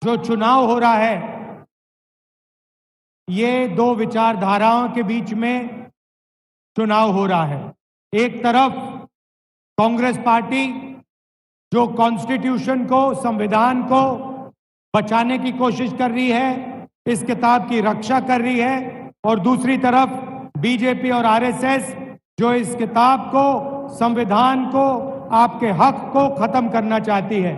जो चुनाव हो रहा है ये दो विचारधाराओं के बीच में चुनाव हो रहा है। एक तरफ कांग्रेस पार्टी जो कॉन्स्टिट्यूशन को, संविधान को बचाने की कोशिश कर रही है, इस किताब की रक्षा कर रही है, और दूसरी तरफ बीजेपी और आरएसएस जो इस किताब को, संविधान को, आपके हक को खत्म करना चाहती है।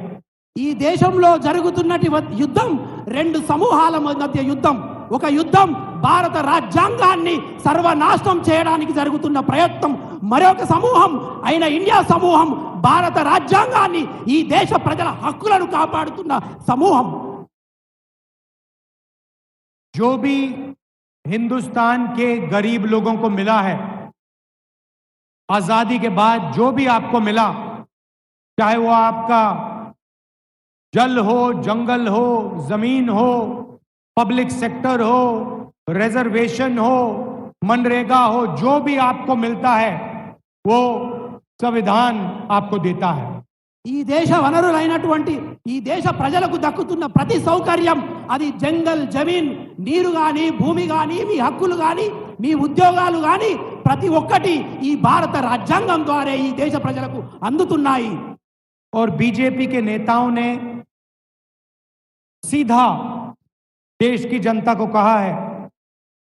ఈ దేశంలో జరుగుతున్నటి యుద్ధం రెండు సమూహాల మధ్య యుద్ధం. ఒక యుద్ధం భారత రాజ్యాంగాన్ని సర్వనాశనం చేయడానికి జరుగుతున్న ప్రయత్నం. మరొక సమూహం అయిన ఇండియా సమూహం భారత రాజ్యాంగాన్ని, ఈ దేశ ప్రజల హక్కులను కాపాడుతున్న సమూహం. जो भी हिंदुस्तान के गरीब लोगों को मिला है, आजादी के बाद जो भी आपको मिला, चाहे वो आपका जल हो, जंगल हो, जमीन हो, पब्लिक सेक्टर हो, रिजर्वेशन हो, मनरेगा हो, जो भी आपको मिलता है वो संविधान आपको देता है। ఈ దేశ వనరులైనటువంటి ఈ దేశ ప్రజలకు దక్కుతున్న ప్రతి సౌకర్యం, అది జంగల్, జమీన్, నీరు గాని, భూమి గాని, మీ హక్కులు గాని, మీ ఉద్యోగాలు గాని, ప్రతి ఒక్కటి ఈ భారత రాజ్యాంగం ద్వారా ఈ దేశ ప్రజలకు అందుతున్నాయి. और बीजेपी के नेताओं ने सीधा देश की जनता को कहा है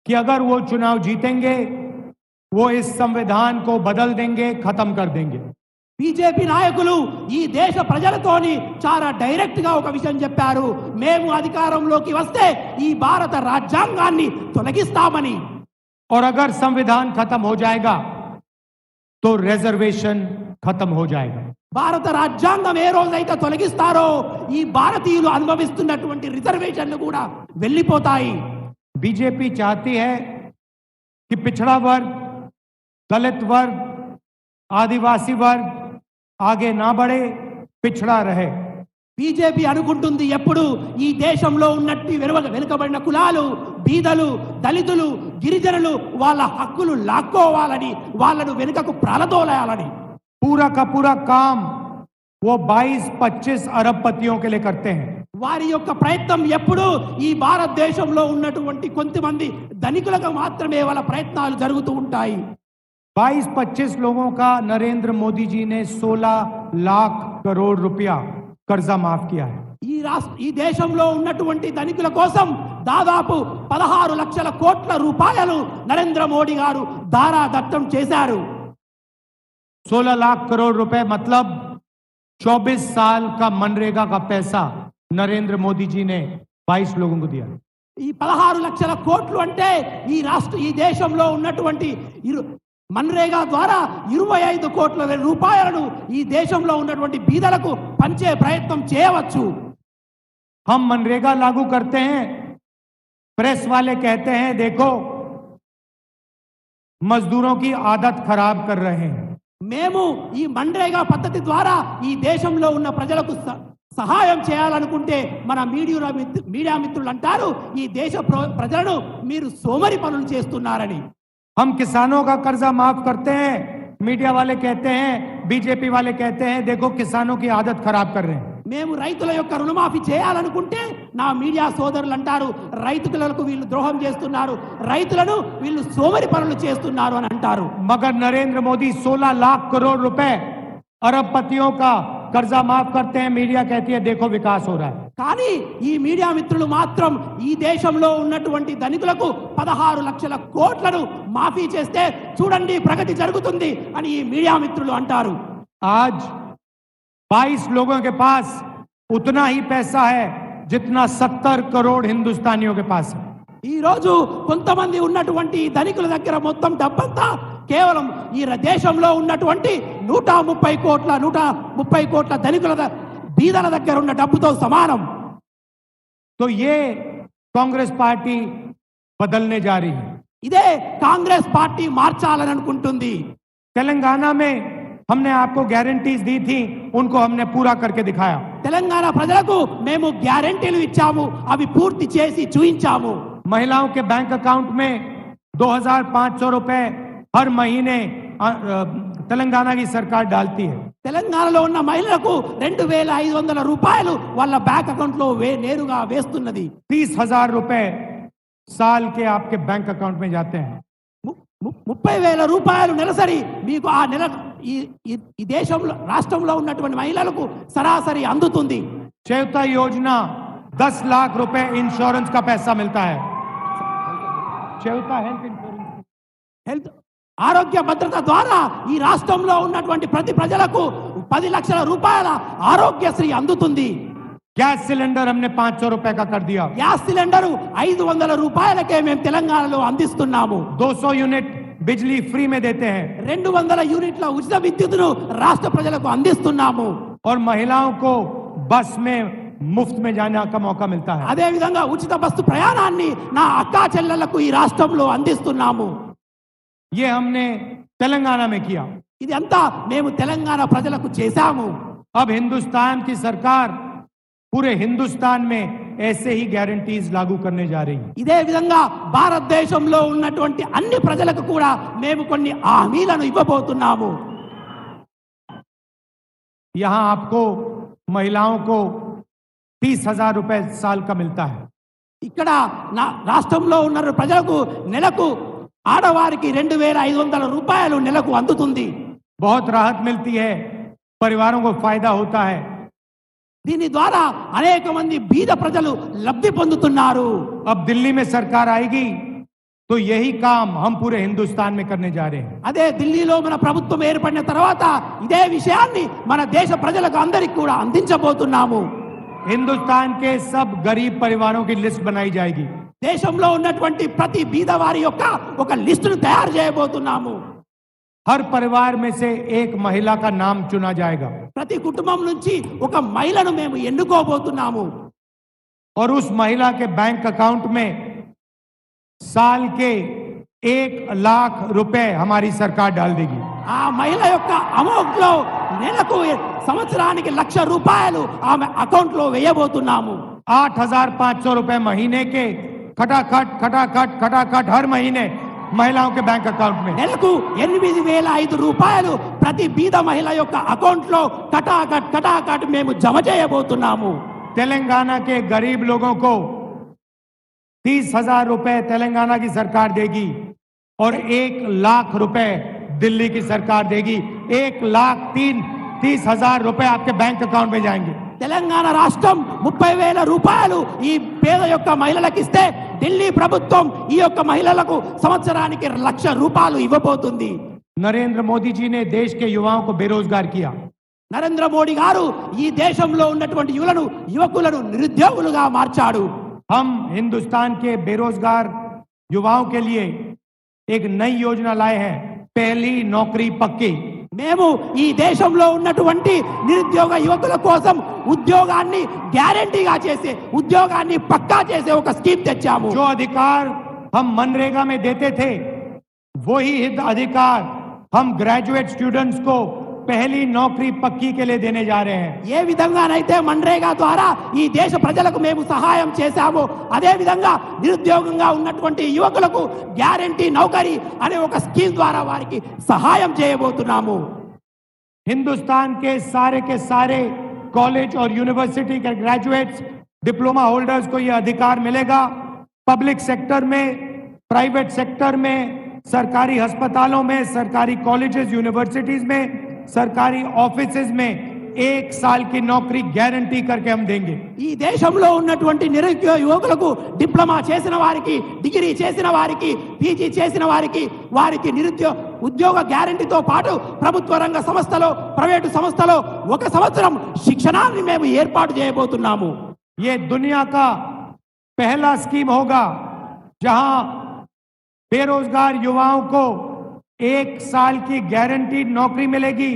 कि अगर वो चुनाव जीतेंगे वो इस संविधान को बदल देंगे, खत्म कर देंगे। బీజేపీ నాయకులు ఈ దేశ ప్రజలతోని చాలా డైరెక్ట్ గా ఒక విషయం చెప్పారు, మేము అధికారంలోకి వస్తే ఈ భారత రాజ్యాంగాన్ని తొలగిస్తామని. और अगर संविधान खत्म हो जाएगा तो रिजर्वेशन खत्म हो जाएगा। భారత రాజ్యాంగం ఏ రోజైతే తొలగిస్తారో ఈ భారతీయులు అనుభవిస్తున్నటువంటి రిజర్వేషన్లు కూడా వెళ్ళిపోతాయి. बीजेपी चाहती है कि पिछड़ा वर्ग, दलित वर्ग, आदिवासी वर्ग आगे ना बढ़े, पिछड़ा रहे। బీజేపీ అనుకుంటుంది ఎప్పుడు ఈ దేశంలో ఉన్నట్టు వెనుకబడిన కులాలు, బీదలు, దళితులు, గిరిజనులు వాళ్ళ హక్కులు లాక్కోవాలని, వాళ్ళను వెనుకకు ప్రాలదోలాలని. पूरा का पूरा काम वो 22-25 अरबपतियों के लिए करते हैं। వారి యొక్క ప్రయత్నం ఎప్పుడు ఈ భారతదేశంలో ఉన్నటువంటి కొంతమంది ధనికులకు మాత్రమే వాళ్ళ ప్రయత్నాలు జరుగుతూ ఉంటాయి. 22-25 लोगों का नरेंद्र मोदी जी ने 16 लाख करोड़ रुपया कर्जा माफ किया है। ఈ దేశంలో ఉన్నటువంటి ధనికుల కోసం దాదాపు 16 లక్షల కోట్ల రూపాయలు నరేంద్ర మోడీ గారు దారాదత్తం చేశారు. 16 लाख करोड़ रुपए मतलब 24 साल का मनरेगा का पैसा नरेंद्र मोदी जी ने 22 लोगों को दिया। ఈ 16 లక్షల కోట్లు అంటే ఈ దేశంలో ఉన్నటువంటి మన్రేగా ద్వారా 25 కోట్ల రూపాయలను ఈ దేశంలో ఉన్నటువంటి బీదలకు పంచే ప్రయత్నం చేయవచ్చు. हम मनरेगा लागू करते हैं, प्रेस वाले कहते हैं देखो मजदूरों की आदत खराब कर रहे हैं। మేము ఈ మన్రేగా పద్ధతి ద్వారా ఈ దేశంలో ఉన్న ప్రజలకు సహాయం చేయాలనుకుంటే మన మీడియా మిత్రులు అంటారు, ఈ దేశ ప్రజలను మీరు సోమరి పనులు చేస్తున్నారని. हम किसानों का कर्जा माफ करते हैं, मीडिया वाले कहते हैं, बीजेपी वाले कहते हैं देखो किसानों की आदत खराब कर रहे हैं। మేము రైతుల యొక్క రుణమాఫీ చేయాలనుకుంటే నా మీడియా సోదరులు అంటారు రైతులకు వీళ్ళు ద్రోహం చేస్తున్నారు, రైతులను వీళ్ళు సోమరి పనులు చేస్తున్నారు అని అంటారు. मगर नरेंद्र मोदी 16 लाख करोड़ रुपए अरबपतियों का कर्जा माफ करते हैं, मीडिया कहती है देखो विकास हो रहा है। కానీ ఈ మీడియా మిత్రులు మాత్రం ఈ దేశంలో ఉన్నటువంటి ధనికులకు 16 లక్షల కోట్లను మాఫీ చేస్తే చూడండి ప్రగతి జరుగుతుంది అని ఈ మీడియా మిత్రులు అంటారు. आज 22 लोगों के पास उतना ही पैसा है जितना 70 करोड़ हिंदुस्तानियों के पास है। ఈ రోజు కొంతమంది ఉన్నటువంటి ధనికుల దగ్గర మొత్తం డబ్బంతా కేవలం ఈ దేశంలో ఉన్నటువంటి 130 కోట్ల ధనికుల బీదల దగ్గర ఉన్న డబ్బుతో సమానం. तो ये कांग्रेस पार्टी बदलने जा रही है। ఇదే కాంగ్రెస్ పార్టీ మార్చాలని అనుకుంటుంది. तेलंगाना में हमने आपको गारंटीज दी थी, उनको हमने पूरा करके दिखाया। తెలంగాణ ప్రజలకు మేము గ్యారెంటీలు ఇచ్చాము, అవి పూర్తి చేసి చూయించాము. महिलाओं के बैंक अकाउंट में 2500 रुपए हर महीने तेलंगाना की सरकार डालती है। తెలంగాణలో ఉన్న మహిళలకు 2500 రూపాయలు వాళ్ళ బ్యాంక్ అకౌంట్ లో నేరుగా వేస్తున్నది. 30,000 रुपए साल के आपके बैंक अकाउंट में जाते हैं. 30,000 రూపాయలు నెలసరి మీకు ఆ నెల ఈ దేశంలో రాష్ట్రంలో ఉన్నటువంటి మహిళలకు సరాసరి అందుతుంది. चौथा योजना 10 लाख रुपए इंश्योरेंस का पैसा मिलता है. चौथा हेल्थ इंश्योरेंस, హెల్త్ ఆరోగ్య భద్రత ద్వారా ఈ రాష్ట్రంలో ఉన్నటువంటి ప్రతి ప్రజలకు 10 లక్షల రూపాయల ఆరోగ్యశ్రీ అందుతుంది. गैस सिलेंडर हमने 500 रुपए का कर दिया. గ్యాస్ సిలిండర్ 500 రూపాయలకే మేము తెలంగాణలో అందిస్తున్నాము. 200 यूनिट बिजली फ्री में देते हैं. 200 యూనిట్ల ఉచిత విద్యుత్తును రాష్ట్ర ప్రజలకు అందిస్తున్నాము. और महिलाओं को बस में मुफ्त में जाने का मौका मिलता है. అదే విధంగా ఉచిత బస్సు ప్రయాణాన్ని నా అక్కా చెల్లెళ్లకు ఈ రాష్ట్రంలో అందిస్తున్నాము. ये हमने तेलंगाना में किया. ఇది అంతా మేము తెలంగాణ ప్రజలకు చేశాము. अब हिंदुस्तान की सरकार पूरे हिंदुस्तान में ऐसे ही गारंटीज लागू करने जा रही है. ఇదే విధంగా భారతదేశంలో ఉన్నటువంటి అన్ని ప్రజలకు కూడా మేము కొన్ని హామీలను ఇవ్వబోతున్నాము. यहां आपको महिलाओं को 30,000 रुपए साल का मिलता है. ఇక్కడ నా రాష్ట్రంలో ఉన్న ప్రజలకు నెలకు ఆడవారికి 2500 రూపాయలు నెలకు అందుతుంది. बहुत राहत मिलती है, परिवारों को फायदा होता है. దీని ద్వారా అనేక మంది బీద ప్రజలు లబ్ధి పొందుతున్నారు. अब दिल्ली में सरकार आएगी तो यही काम हम पूरे हिंदुस्तान में करने जा रहे हैं. అదే ఢిల్లీలో మన ప్రభుత్వం ఏర్పడిన తర్వాత ఇదే విషయాన్ని మన దేశ ప్రజలకు అందరికీ కూడా అందించబోతున్నాము. हिंदुस्तान के सब गरीब परिवारों की लिस्ट बनाई जाएगी. దేశంలో ఉన్నటువంటి ప్రతి బీద వారి యొక్క ఒక లిస్టును తయారు చేయబోతున్నాము. हर परिवार में से एक महिला का नाम चुना जाएगा. ప్రతి కుటుంబం నుంచి ఒక మహిళను మేము ఎన్నుకోబోతున్నాము. और उस महिला के बैंक अकाउंट में साल के 1 लाख रुपए हमारी सरकार डाल देगी. ఆ మహిళ యొక్క అమౌంట్ లో నెలకు సంవత్సరానికి 1,00,000 రూపాయలు ఆమె అకౌంట్ లో వేయబోతున్నాము. 8,500 रुपए महीने के खटाखट खटाखट खटाखट हर महीने महिलाओं के बैंक अकाउंट में. నెలకు 8,500 రూపాయలు ప్రతి బీద మహిళ యొక్క అకౌంట్ లో కటాకట్ మేము జమ చేయబోతున్నాము. तेलंगाना के गरीब लोगों को 30,000 रुपए तेलंगाना की सरकार देगी और 1 लाख रुपए दिल्ली की सरकार देगी. 1,30,000 रुपए आपके बैंक अकाउंट में जाएंगे. తెలంగాణ రాష్ట్రం 30,000 రూపాయలు ఈ పేద యొక్క మహిళలకు ఇస్తే ఢిల్లీ ప్రభుత్వం ఈ యొక్క మహిళలకు సంవత్సరానికి 1,00,000 రూపాయలు ఇవ్వబోతుంది. नरेंद्र मोदी जी ने देश के युवाओं को बेरोजगार किया. నరేంద్ర మోడీ గారు ఈ దేశంలో ఉన్నటువంటి యువకులను నిరుద్యోగులుగా మార్చాడు. हम हिंदुस्तान के बेरोजगार युवाओं के लिए एक नई योजना लाए हैं, पहली नौकरी पक्की. మేము ఈ దేశంలో ఉన్నటువంటి నిరుద్యోగ యువకుల కోసం ఉద్యోగాన్ని గ్యారెంటీగా చేసే ఉద్యోగాన్ని పక్కా చేసే ఒక స్కీమ్ తెచ్చాము. जो अधिकार हम मनरेगा में देते थे वही अधिकार हम ग्रेजुएट स्टूडेंट्स को पहली नौकरी पक्की के लिए देने जा रहे हैं. ఏ విధంగానైతే మన్రేగా ద్వారా ఈ దేశ ప్రజలకు మేము సహాయం చేశామో అదే విధంగా నిరుద్యోగంగా ఉన్నటువంటి యువకులకు గ్యారెంటీ నౌకరీ అనే ఒక స్కీమ్ ద్వారా వారికి సహాయం చేయబోతున్నాము. हिंदुस्तान के सारे कॉलेज और यूनिवर्सिटी के ग्रेजुएट्स डिप्लोमा होल्डर्स को यह अधिकार मिलेगा. पब्लिक सेक्टर में, प्राइवेट सेक्टर में, सरकारी अस्पतालों में, सरकारी कॉलेजेस यूनिवर्सिटीज में, सरकारी ऑफिसेज में 1 साल की नौकरी गारंटी करके हम देंगे. ఈ దేశంలో ఉన్నటువంటి నిరుద్యోగ యువకులకు డిప్లొమా చేసిన వారికి, డిగ్రీ చేసిన వారికి, పీజీ చేసిన వారికి ఉద్యోగ గ్యారెంటీతో పాటు ప్రభుత్వ రంగ సంస్థలో, ప్రైవేటు సంస్థలో 1 సంవత్సరం శిక్షణాన్ని మేము ఏర్పాటు చేయబోతున్నాము. ये दुनिया का पहला स्कीम होगा जहां बेरोजगार युवाओं को 1 साल की गारंटी नौकरी मिलेगी,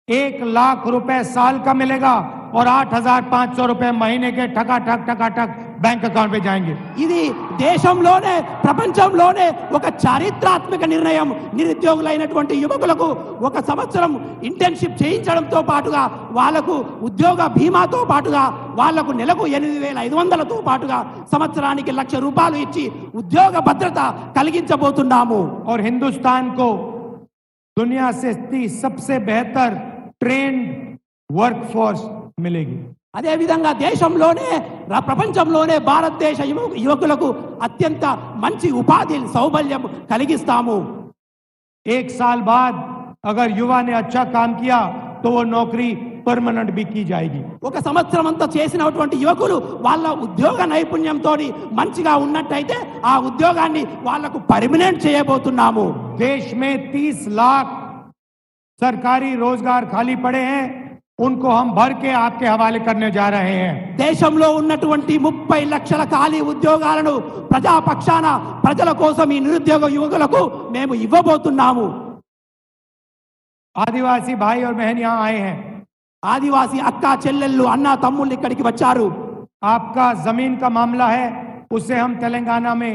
1 लाख रुपए साल का मिलेगा और 8,500 रुपए महीने के ठकाठक बैंक अकाउंट में जाएंगे. ఇది దేశంలోనే ప్రపంచంలోనే ఒక చారిత్రాత్మక నిర్ణయం. నిరుద్యోగులైనటువంటి యువకులకు 1 సంవత్సరం ఇంటర్న్షిప్ చేయించడంతో పాటుగా వాళ్లకు ఉద్యోగ బీమాతో పాటుగా వాళ్లకు నెలకు 8,500తో పాటుగా సంవత్సరానికి 1,00,000 రూపాయలు ఇచ్చి ఉద్యోగ భద్రత కలిగించబోతున్నాము. और हिंदुस्तान को दुनिया से सबसे बेहतर ट्रेन्ड वर्कफोर्स मिलेगी। అదే విధంగా దేశంలోనే ప్రపంచంలోనే భారతదేశ యువకులకు అత్యంత మంచి ఉపాధి సౌబల్యం కలిగిస్తాము। एक साल बाद अगर युवा ने अच्छा काम किया तो वो नौकरी परमानेंट भी की जाएगी। ఒక సంవత్సరం అంతా చేసినటువంటి యువకులు వాళ్ళ ఉద్యోగ నైపుణ్యంతో మంచిగా ఉన్నట్టయితే ఆ ఉద్యోగాన్ని వాళ్ళకు పర్మనెంట్ చేయబోతున్నాము। देश में 30 लाख सरकारी रोजगार खाली पड़े हैं, उनको हम भर के आपके हवाले करने जा रहे हैं। దేశంలో ఉన్నటువంటి 30 లక్షల ఖాళీ ఉద్యోగాలను ప్రజాపక్షాన ప్రజల కోసం ఈ నిరుద్యోగ యువకులకు మేము ఇవ్వబోతున్నాము। आदिवासी भाई और बहन यहाँ आए हैं। ఆదివాసీ అక్క చెల్లెళ్ళు అన్న తమ్ముళ్ళు ఇక్కడికి వచ్చారు। आपका जमीन का मामला है, उसे हम तेलंगाना में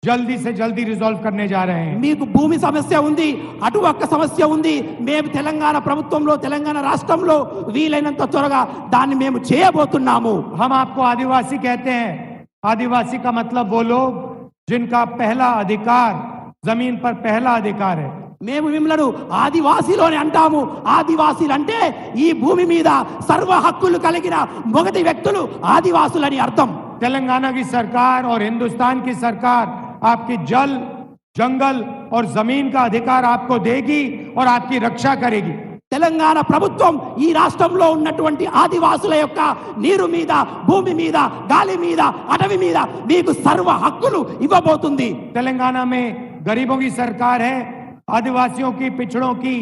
जल्दी से जल्दी रिजॉल्व करने जा रहे हैं। మీకు భూమి సమస్య ఉంది, అటు ఒక్క సమస్య ఉంది, మేము తెలంగాణ ప్రభుత్వంలో తెలంగాణ రాష్ట్రంలో వీలైనంత త్వరగా దాన్ని మేము చేయబోతున్నాము। हम आपको आदिवासी कहते हैं। आदिवासी का मतलब वो लोग जिनका पहला अधिकार जमीन पर पहला अधिकार है। మేము మిమ్మల్ని ఆదివాసీలోనే అంటాము। ఆదివాసీలు అంటే ఈ భూమి మీద సర్వ హక్కులు కలిగిన మొదటి వ్యక్తులు ఆదివాసులని అర్థం। तेलंगाना की सरकार और हिंदुस्तान की सरकार आपकी जल, जंगल और जमीन का अधिकार आपको देगी और आपकी रक्षा करेगी। తెలంగాణ ప్రభుత్వం ఈ రాష్ట్రంలో ఉన్నటువంటి ఆదివాసుల యొక్క నీరు మీద, భూమి మీద, గాలి మీద, అటవీ మీద మీకు సర్వ హక్కులు ఇవ్వబోతుంది। तेलंगाना में गरीबों की सरकार है, आदिवासियों की, पिछड़ों की,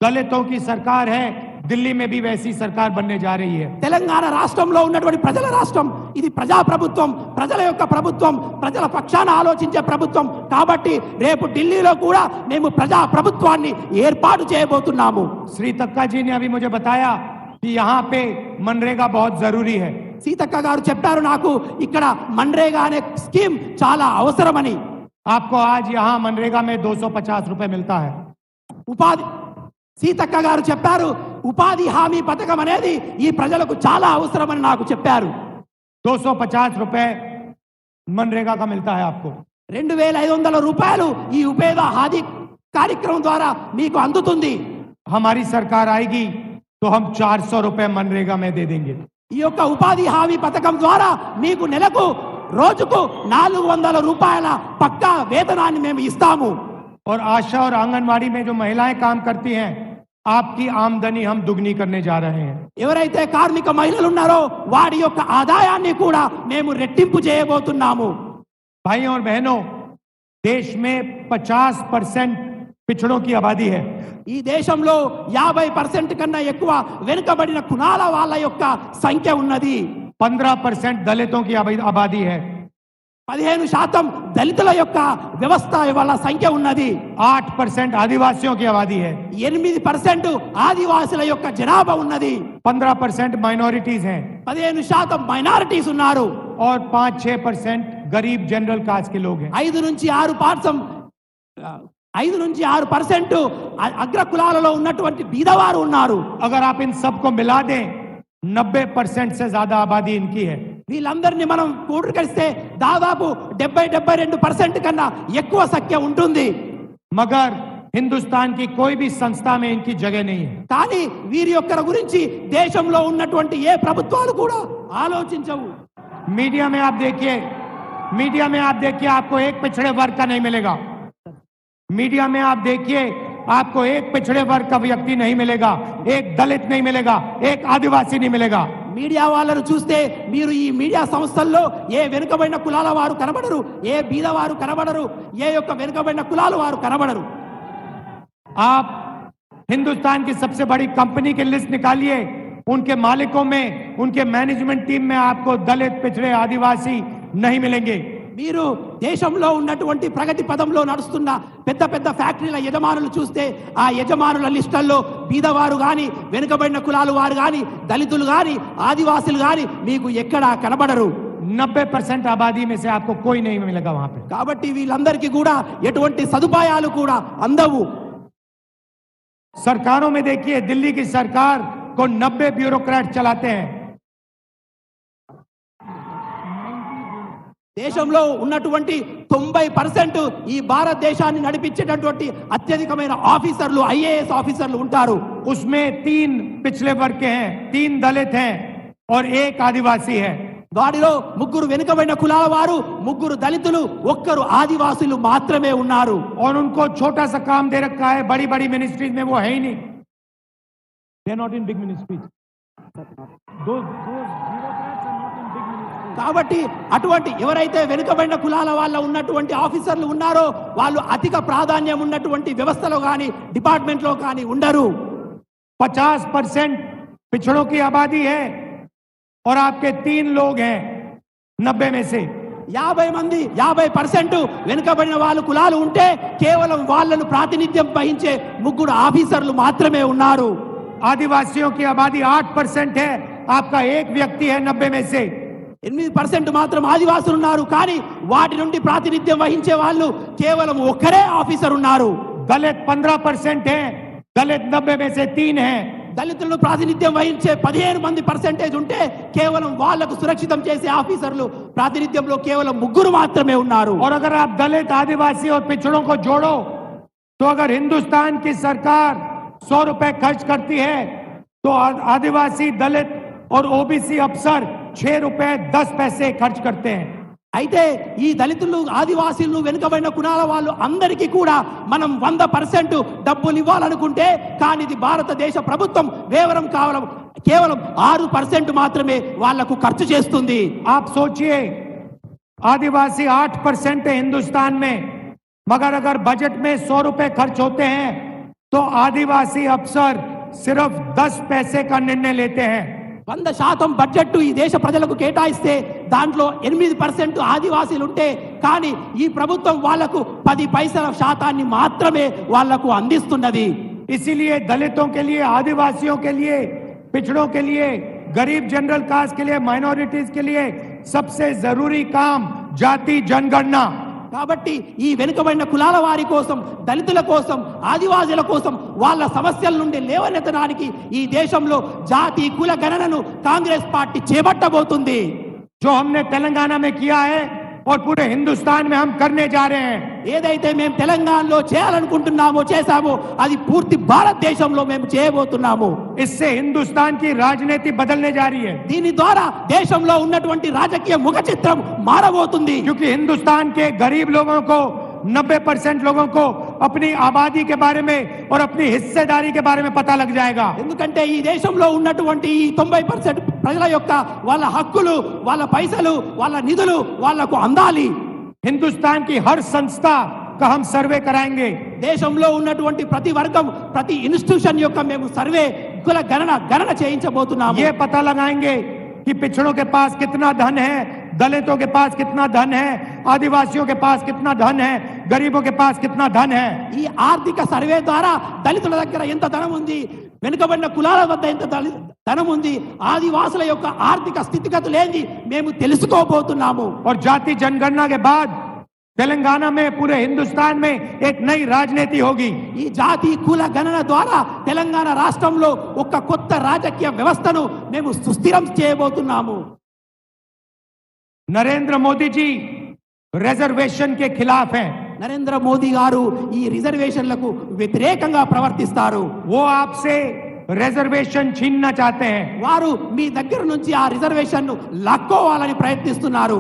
दलितों की सरकार है। दिल्ली में भी वैसी सरकार बनने जा रही है। తెలంగాణ రాష్ట్రంలో ఉన్నటువంటి ప్రజల రాష్ట్రం ఇది, ప్రజా ప్రభుత్వం, ప్రజల యొక్క ప్రభుత్వం, ప్రజల పక్షాన ఆలోచించే ప్రభుత్వం కాబట్టి రేపు ఢిల్లీలో కూడా మేము ప్రజా ప్రభుత్వాన్ని ఏర్పాటు చేయబోతున్నాము। श्री तक्का जी ने अभी मुझे बताया कि यहाँ पे मनरेगा बहुत जरूरी है। సీతక్క గారు చెప్పారు నాకు ఇక్కడ మన్రేగా అనే స్కీమ్ చాలా అవసరమని। आपको आज यहाँ मनरेगा में 250 रुपए मिलता है। ఉపాధి సీతక్క గారు చెప్పారు ఉపాధి హామీ పథకం అనేది ఈ ప్రజలకు చాలా అవసరమని నాకు చెప్పారు। 250 रुपए मनरेगा का मिलता है आपको। 2500 రూపాయలు ఈ ఉపాధి హామీ కార్యక్రమం ద్వారా మీకు అందుతుంది। हमारी सरकार आएगी तो हम 400 रुपए मनरेगा में दे देंगे। ఈ యొక్క ఉపాధి హామీ పథకం ద్వారా మీకు నెలకు రోజుకు 400 రూపాయల పక్కా వేతనాన్ని మేము ఇస్తాము। और आशा और आंगनवाड़ी में जो महिलाएं काम करती हैं, आपकी आमदनी हम दुगनी करने जा रहे हैं। ఎవరైతే కార్మిక మహిళలు ఉన్నారో వారి యొక్క ఆదాయాన్ని కూడా మేము రెట్టింపు చేయబోతున్నాము। भाइयों और बहनों, देश में 50% पिछड़ों की आबादी है। ఈ దేశంలో 50% కన్నా ఎక్కువ వెనుకబడిన కులాల వాళ్ళ యొక్క సంఖ్య ఉన్నది। 15% दलितों की आबादी है। 15% దళితుల యొక్క వ్యవస్థ వాళ్ళ సంఖ్య ఉన్నది। 8% आदिवासियों की आबादी है। 8% ఆదివాసుల యొక్క జనాభా ఉన్నది। 15% माइनॉरिटीज हैं 15% మైనారిటీస్ ఉన్నారు। और 5-6% गरीब जनरल कास्ट के लोग हैं। 5-6% అగ్ర కులాలలో ఉన్నటువంటి బీదవారు ఉన్నారు। अगर आप इन सबको मिला दें, 90% से ज्यादा आबादी इनकी है। వీళ్ళందరినీ మనం కూడగలిస్తే దాదాపు 70-72% కన్నా ఎక్కువ సంఖ్య ఉంటుంది। मगर हिंदुस्तान की कोई भी संस्था में इनकी जगह नहीं है। కానీ వీరి యొక్క గురించి దేశంలో ఉన్నటువంటి ఏ ప్రభుత్వాలు కూడా ఆలోచించవు। मीडिया में आप देखिए आपको एक पिछड़े वर्ग का नहीं मिलेगा। मीडिया में आप देखिए आपको एक पिछड़े वर्ग का व्यक्ति नहीं मिलेगा, एक दलित नहीं मिलेगा, एक आदिवासी नहीं मिलेगा। మీడియా వాళ్ళను చూస్తే మీరు ఈ మీడియా సంస్థల్లో ఏ వెనుకబడిన కులాల వారు కనబడరు, ఏ బీదవారు కనబడరు, ఏ యొక్క వెనుకబడిన కులాల వారు కనబడరు। आप हिंदुस्तान की सबसे बड़ी कंपनी की लिस्ट निकालिए, उनके मालिकों में, उनके मैनेजमेंट टीम में आपको दलित, पिछड़े, आदिवासी नहीं मिलेंगे। మీరు దేశంలో ఉన్నటువంటి ప్రగతి పదంలో నడుస్తున్న పెద్ద పెద్ద ఫ్యాక్టరీల యజమానులు చూస్తే ఆ యజమానుల లిస్టుల్లో బీదవారు గాని, వెనుకబడిన కులాలు వారు గాని, దళితులు గాని, ఆదివాసులు గాని మీకు ఎక్కడా కనబడరు। 90% आबादी में से आपको कोई नहीं मिलेगा वहां पे। కాబట్టి వీళ్ళందరికీ కూడా ఎటువంటి సదుపాయాలు కూడా అందవు। सरकारों में देखिए, दिल्ली की सरकार को 90 ब्यूरोक्रेट चलाते हैं। దేశంలో ఉన్నటువంటి 90% ఈ భారతదేశాన్ని నడిపించేటటువంటి అత్యధికమైన ఆఫీసర్లు ఐఏఎస్ ఆఫీసర్లు ఉంటారు. उसमें 3 पिछले वर्ग के हैं, 3 दलित हैं और 1 आदिवासी है. వారిలో 3 వెనుకబడిన కులాల వారు, 3 దళితులు, 1 ఆదివాసులు మాత్రమే ఉన్నారు. और उनको छोटा सा काम दे रखा है, बड़ी बड़ी मिनिस्ट्रीज में वो है ही नहीं. They are not in big ministries. Those bureaucrats are not in big ministries. కాబట్టి అటువంటి ఎవరైతే వెనుకబడిన కులాల వాళ్ళ ఉన్నటువంటి ఆఫీసర్లు ఉన్నారో వాళ్ళు అధిక ప్రాధాన్యం ఉన్నటువంటి వ్యవస్థలో కానీ డిపార్ట్మెంట్లో కానీ ఉండరు. 50% पिछड़ों की आबादी है और आपके 3 लोग हैं 90 में से. 50% వెనుకబడిన వాళ్ళు కులాలు ఉంటే కేవలం వాళ్ళను ప్రాతినిధ్యం వహించే 3 ఆఫీసర్లు మాత్రమే ఉన్నారు. आदिवासियों की आबादी 8% है, आपका 1 व्यक्ति है 90 में से. 8% మాత్రం ఆదివాసులు ఉన్నారు, కానీ వాటి నుండి ప్రాతినిధ్యం వహించే వాళ్ళు కేవలం 1 ఆఫీసర్ ఉన్నారు. दलित 15% है, दलित 90 में से 3 है. దళితులను ప్రాతినిధ్యం వహించే 15% ఉంటే కేవలం వాళ్లకు సురక్షితం చేసే ఆఫీసర్లు ప్రాతినిధ్యంలో కేవలం 3 మాత్రమే ఉన్నారు. और अगर आप दलित, आदिवासी और पिछड़ों को जोड़ो तो अगर हिंदुस्तान की सरकार 100 रुपए खर्च करती है तो आदिवासी, दलित और ओबीसी अफसर 6 रुपए 10 पैसे खर्च करते हैं. అయితే ఈ దళితులు, ఆదివాసీలు, వెనుకబడిన కులాల వాళ్ళు అందరికీ కూడా మనం 100% డబ్బులు ఇవ్వాలనుకుంటే కానీ ఇది భారతదేశ ప్రభుత్వం కేవలం 6% మాత్రమే వాళ్లకు ఖర్చు చేస్తుంది. आप सोचिए, आदिवासी 8% है हिंदुस्तान में, मगर अगर बजट में 100 रुपए खर्च होते हैं तो आदिवासी अफसर सिर्फ 10 पैसे का निर्णय लेते हैं. 100% బడ్జెట్ ఈ దేశ ప్రజలకు కేటాయిస్తే దాంట్లో 8% ఆదివాసీలు ఉంటే కానీ ఈ ప్రభుత్వం వాళ్లకు 10 పైసల శాతాన్ని మాత్రమే వాళ్లకు అందిస్తున్నది. इसीलिए दलितों के लिए, आदिवासियों के लिए, पिछड़ों के लिए, गरीब जनरल कास्ट के लिए, माइनॉरिटीज के लिए सबसे जरूरी काम जाति जनगणना. కాబట్టి ఈ వెనుకబడిన కులాల వారి కోసం, దళితుల కోసం, ఆదివాసీల కోసం వాళ్ళ సమస్యల నుండి లేవనెత్తడానికి ఈ దేశంలో జాతి కుల గణనను కాంగ్రెస్ పార్టీ చేపట్టబోతుంది. जो हमने तेलंगाना में किया है और पूरे हिंदुस्तान में हम करने जा रहे हैं. ఏదైతే మేము తెలంగాణలో చేయాలనుకుంటున్నామో చేశామో అది పూర్తి భారతదేశంలో మేము చేయబోతున్నాము. इससे हिंदुस्तान की राजनीति बदलने जा रही है. దీని ద్వారా దేశంలో ఉన్నటువంటి రాజకీయ ముఖ చిత్రం మారబోతుంది. क्योंकि हिंदुस्तान के गरीब लोगों को, 90% लोगों को अपनी आबादी के बारे में और अपनी हिस्सेदारी के बारे में पता लग जाएगा. ఎందుకంటే ఈ దేశంలో ఉన్నటువంటి ఈ 90% ప్రజల యొక్క వాళ్ళ హక్కులు, వాళ్ళ పైసలు, వాళ్ళ నిధులు వాళ్ళకు అందాలి. हिंदुस्तान की हर संस्था का हम सर्वे कराएंगे. దేశంలో ఉన్నటువంటి ప్రతి వర్గం, ప్రతి ఇన్స్టిట్యూషన్ యొక్క మేము సర్వే కుల గణన చేయించబోతున్నాము. ये पता लगाएंगे कि पिछड़ों के पास कितना धन है, दलितों के पास कितना धन है, आदिवासियों के पास कितना धन है, गरीबों के पास कितना धन है. ఈ ఆర్థిక సర్వే ద్వారా దళితుల దగ్గర ఎంత ధనం ఉంది, వెనుకబడిన కులాల వద్ద ఎంత ధనం ఉంది, ఆదివాసుల యొక్క ఆర్థిక స్థితిగతులు ఏంది మేము తెలుసుకోబోతున్నాము. और जाति जनगणना के बाद तेलंगाना में, पूरे हिंदुस्तान में एक नई राजनीति होगी. ఈ జాతి కుల గణన ద్వారా తెలంగాణ రాష్ట్రంలో ఒక కొత్త రాజకీయ వ్యవస్థను మేము సుస్థిరం చేయబోతున్నాము. नरेंद्र मोदी जी रिजर्वेशन के खिलाफ हैं. నరేంద్ర మోదీ గారు ఈ రిజర్వేషన్లకు వ్యతిరేకంగా ప్రవర్తిస్తారు. वो आपसे रिजर्वेशन छीनना चाहते हैं. వారు మీ దగ్గర నుంచి ఆ రిజర్వేషన్ లాక్కోవాలని ప్రయత్నిస్తున్నారు.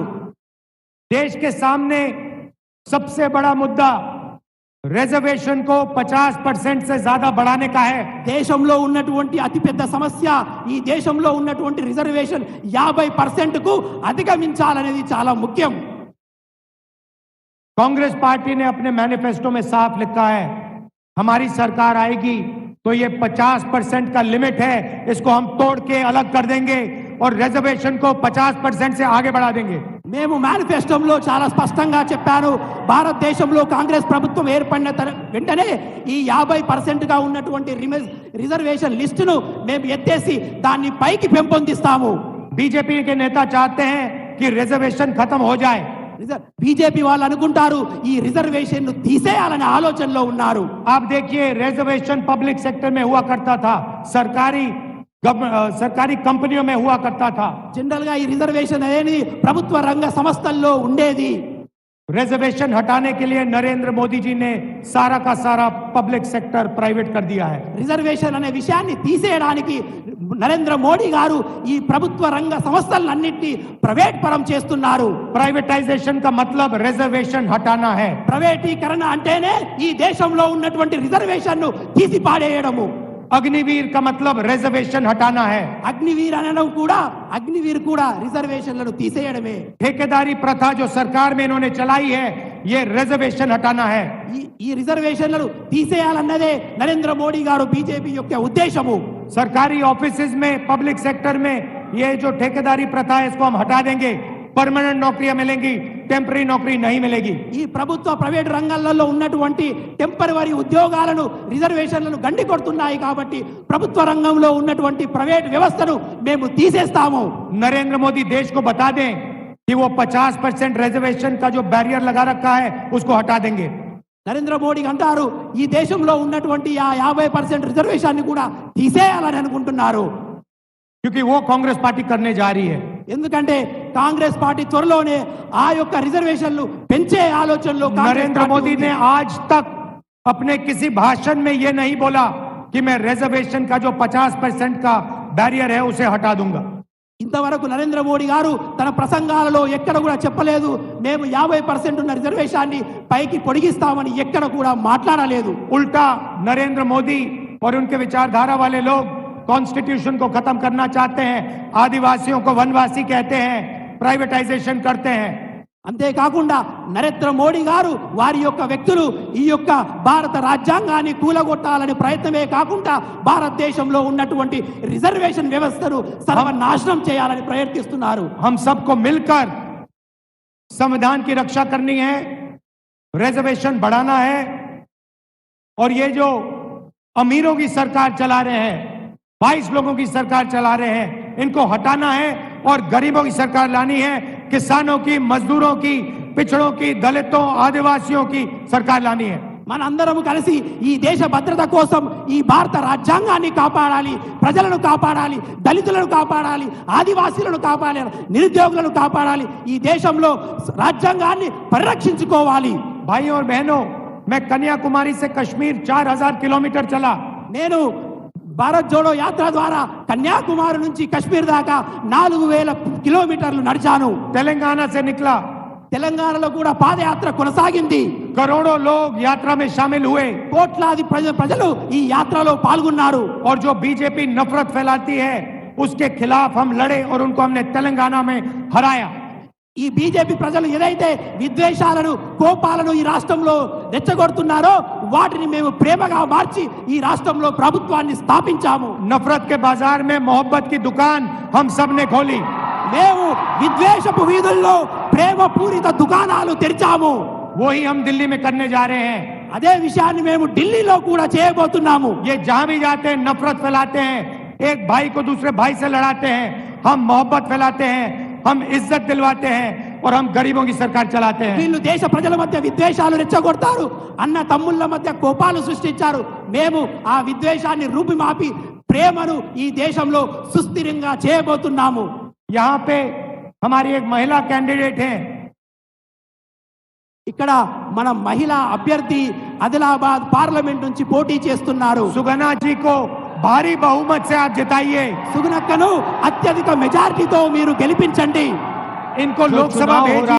देश के सामने सबसे बड़ा मुद्दा रिजर्वेशन को 50% से ज्यादा बढ़ाने का है. దేశంలో ఉన్నటువంటి అతిపెద్ద సమస్య ఈ దేశంలో ఉన్నటువంటి రిజర్వేషన్ 50% కు అధిగమించాలనేది చాలా ముఖ్యం. कांग्रेस पार्टी ने अपने मैनिफेस्टो में साफ लिखा है, हमारी सरकार आएगी तो ये 50% का लिमिट है, इसको हम तोड़ के अलग कर देंगे और रिजर्वेशन को 50% से आगे बढ़ा देंगे. మేము మేనిఫెస్టోలో చాలా స్పష్టంగా చెప్పాను, భారతదేశంలో కాంగ్రెస్ ప్రభుత్వం ఏర్పడిన వెంటనే ఈ 50% గా ఉన్నటువంటి రిజర్వేషన్ లిస్టును మేము ఎత్తేసి దాన్ని పైకి పెంపొందిస్తాము. बीजेपी के नेता चाहते हैं कि रिजर्वेशन खत्म हो जाए. బీజేపీ వాళ్ళు అనుకుంటారు ఈ రిజర్వేషన్ ను తీసేయాలనే ఆలోచనలో ఉన్నారు. आप देखिए, रिजर्वेशन पब्लिक सेक्टर में हुआ करता था, सरकारी सरकारी कंपनियों में हुआ करता था। జనరల్ గా ఈ రిజర్వేషన్ అనేది ప్రభుత్వ రంగ సంస్థల్లో ఉండేది. रिजर्वेशन हटाने के लिए नरेंद्र मोदी जी ने सारा का सारा पब्लिक सेक्टर प्राइवेट कर दिया है। రిజర్వేషన్ అనే విషయాన్ని తీసేయడానికి నరేంద్ర మోడీ గారు ఈ ప్రభుత్వ రంగ సంస్థలన్నింటినీ ప్రైవేట్ పరం చేస్తున్నారు. प्राइवेटाइजेशन का मतलब रिजर्वेशन हटाना है। ప్రైవేటీకరణ అంటేనే ఈ దేశంలో ఉన్నటువంటి రిజర్వేషన్ ను తీసి పాడేయడము. अग्निवीर का मतलब रिजर्वेशन हटाना है। అగ్నివీర్ అగ్నివీర్ కూడా రిజర్వేషన్లను తీసేయడమే. ठेकेदारी प्रथा जो सरकार में इन्होंने चलाई है, ये रिजर्वेशन हटाना है। ఈ రిజర్వేషన్లను తీసేయాలన్నదే నరేంద్ర మోడీ గారు బీజేపీ యొక్క ఉద్దేశము. सरकारी ऑफिसेज में, पब्लिक सेक्टर में ये जो ठेकेदारी प्रथा है, इसको हम हटा देंगे। परमानेंट नौकरियां मिलेंगी, टेम्पररी नौकरी नहीं मिलेगी। ఈ ప్రభుత్వ ప్రైవేట్ రంగాలలో ఉన్నటువంటి టెంపరరీ ఉద్యోగాలను రిజర్వేషన్లను గండి కొడుతున్నాయి కాబట్టి ప్రభుత్వ రంగంలో ఉన్నటువంటి ప్రైవేట్ వ్యవస్థను మేము తీసేస్తాము. नरेंद्र मोदी देश को बता दें कि वो 50% रिजर्वेशन का जो बैरियर लगा रखा है उसको हटा देंगे। నరేంద్ర మోడీ అంటారు ఈ దేశంలో ఉన్నటువంటి ఆ 50% రిజర్వేషన్ కూడా తీసేయాలని అనుకుంటున్నారు. क्योंकि वो कांग्रेस पार्टी करने जा रही है। ఎందుకంటే కాంగ్రెస్ పార్టీ త్వరలోనే ఆ యొక్క రిజర్వేషన్లు పెంచే ఆలోచనలో नरेंद्र मोदी ने आज तक अपने किसी भाषण में ये नहीं बोला कि मैं रिजर्वेशन का जो 50% का बैरियर है उसे हटा दूंगा। ఇంతవరకు నరేంద్ర మోడీ గారు తన ప్రసంగాలలో ఎక్కడ కూడా చెప్పలేదు మేము 50% ఉన్న రిజర్వేషన్ని పైకి పొడిగిస్తామని ఎక్కడ కూడా మాట్లాడలేదు. उल्टा नरेंद्र मोदी और उनके विचारधारा वाले लोग कॉन्स्टिट्यूशन को खत्म करना चाहते हैं, आदिवासियों को वनवासी कहते हैं, प्राइवेटाइजेशन करते हैं। అంతేకాకుండా నరేంద్ర మోడీ గారు వారి యొక్క వ్యక్తులు ఈ యొక్క భారత రాజ్యాంగాన్ని కూలగొట్టాలని ప్రయత్నమే కాకుండా భారతదేశంలో ఉన్నటువంటి రిజర్వేషన్ వ్యవస్థను సర్వనాశనం చేయాలని ప్రయత్నిస్తున్నారు. हम सबको मिलकर संविधान की रक्षा करनी है, रिजर्वेशन बढ़ाना है और ये जो अमीरों की सरकार चला रहे हैं, 22 लोगों की सरकार चला रहे हैं, इनको हटाना है और गरीबों की सरकार लानी है। किसानों की, मजदूरों की, पिछड़ों की, दलितों, आदिवासियों की सरकार लानी है। మనందరం కలిసి ఈ దేశ భద్రత కోసం ఈ భారత రాజ్యాంగాన్ని కాపాడాలి, ప్రజలను కాపాడాలి, దళితులను కాపాడాలి, ఆదివాసీలను కాపాడాలి, నిరుద్యోగులను కాపాడాలి, ఈ దేశంలో రాజ్యాంగాన్ని పరిరక్షించుకోవాలి. भाइयों और बहनों, मैं कन्याकुमारी से कश्मीर 4000 किलोमीटर चला। నేను భారత్ జోడో యాత్ర ద్వారా కన్యాకుమారి నుంచి కశ్మీర్ దాకా 4000 కిలోమీటర్లు నడిచాను. तेलंगाना से निकला, తెలంగాణలో కూడా పాదయాత్ర కొనసాగింది. करोड़ों लोग यात्रा में शामिल हुए, కోట్లాది ప్రజలు ఈ యాత్రలో పాల్గొన్నారు. और जो बीजेपी नफरत फैलाती है उसके खिलाफ हम लड़े और उनको हमने तेलंगाना में हराया। ఈ బీజేపీ ప్రజలు ఏదైతే విద్వేషాలను, కోపాలను ఈ రాష్ట్రంలో రెచ్చగొడుతున్నారో వాటిని మేము ప్రేమగా మార్చి ఈ రాష్ట్రంలో ప్రభుత్వాన్ని స్థాపించాము. नफरत के बाजार में मोहब्बत की दुकान हम सब ने खोली। మేము విద్వేషపు వీధుల్లో ప్రేమ పూరిత దుకాణాలు తెరిచాము. वही हम दिल्ली में करने जा रहे हैं। అదే విషయాన్ని మేము ఢిల్లీలో కూడా చేయబోతున్నాము. ये जहां भी जाते हैं नफरत फैलाते हैं, एक भाई को दूसरे भाई से लड़ाते हैं। हम मोहब्बत फैलाते हैं, हम इज्जत दिलवाते हैं और हम गरीबों की सरकार चलाते हैं। వీళ్ళు దేశ ప్రజల మధ్య విద్వేషాలు రెచ్చగొడతారు, అన్న తమ్ముళ్ళ మధ్య కోపాలు సృష్టించారు. మేము ఆ విద్వేషాన్ని రూపుమాపి ప్రేమను ఈ దేశంలో సుస్థిరంగా చేయబోతున్నాము. यहाँ पे हमारी एक महिला कैंडिडेट है, ఇక్కడ మన మహిళా అభ్యర్థి ఆదిలాబాద్ పార్లమెంట్ నుంచి పోటీ చేస్తున్నారు. सुगना जी को भारी बहुमत से आप जिताइए। సుగుణక్కను అత్యధిక మెజారిటీతో మీరు గెలిపించండి. इनको लोकसभा भेजिए।